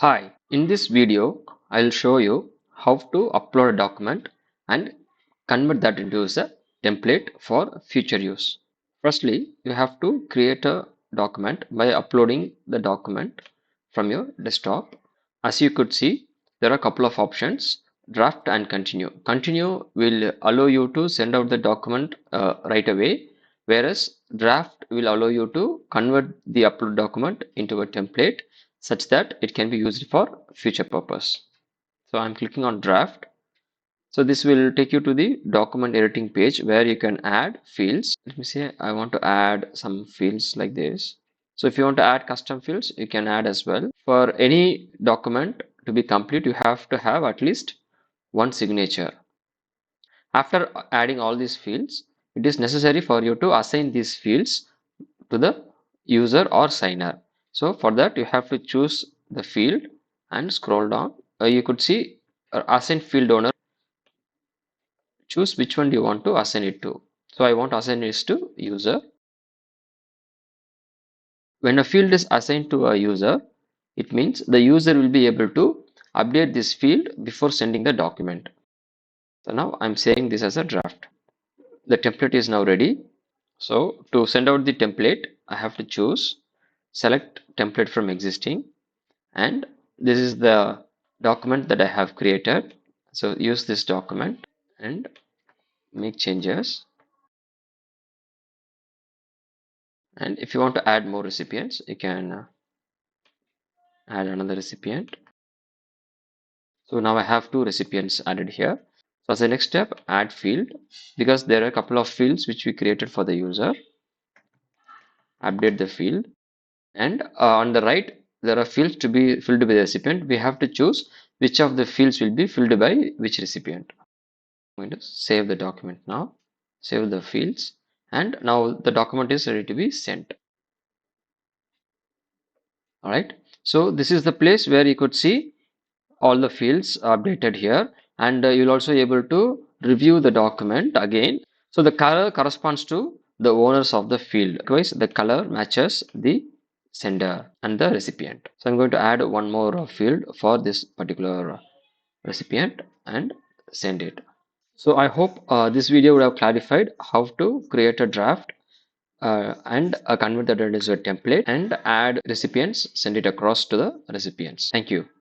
Hi, in this video, I'll show you how to upload a document and convert that into a template for future use. Firstly, you have to create a document by uploading the document from your desktop. As you could see, there are a couple of options, draft and continue. Continue will allow you to send out the document right away, whereas draft will allow you to convert the upload document into a template such that it can be used for future purpose. So I'm clicking on draft. So this will take you to the document editing page where you can add fields. Let me say I want to add some fields like this. So if you want to add custom fields, you can add as well. For any document to be complete, you have to have at least one signature. After adding all these fields, it is necessary for you to assign these fields to the user or signer. So for that, you have to choose the field and scroll down. You could see assign field owner. Choose which one do you want to assign it to. So I want to assign this to user. When a field is assigned to a user, it means the user will be able to update this field before sending the document. So now I'm saving this as a draft. The template is now ready. So to send out the template, I have to choose select template from existing, and this is the document that I have created. So use this document and make changes. And if you want to add more recipients, you can add another recipient. So now I have two recipients added here. So as a next step, add field, because there are a couple of fields which we created for the user. Update the field, and on the right there are fields to be filled by the recipient. We have to choose which of the fields will be filled by which recipient. I'm going to save the document now. Save the fields, and now the document is ready to be sent. All right. So this is the place where you could see all the fields updated here, and you'll also be able to review the document again. So the color corresponds to the owners of the field. Likewise, the color matches the sender and the recipient. So I'm going to add one more field for this particular recipient and send it. So I hope this video would have clarified how to create a draft and convert that into a template and add recipients, send it across to the recipients. Thank you.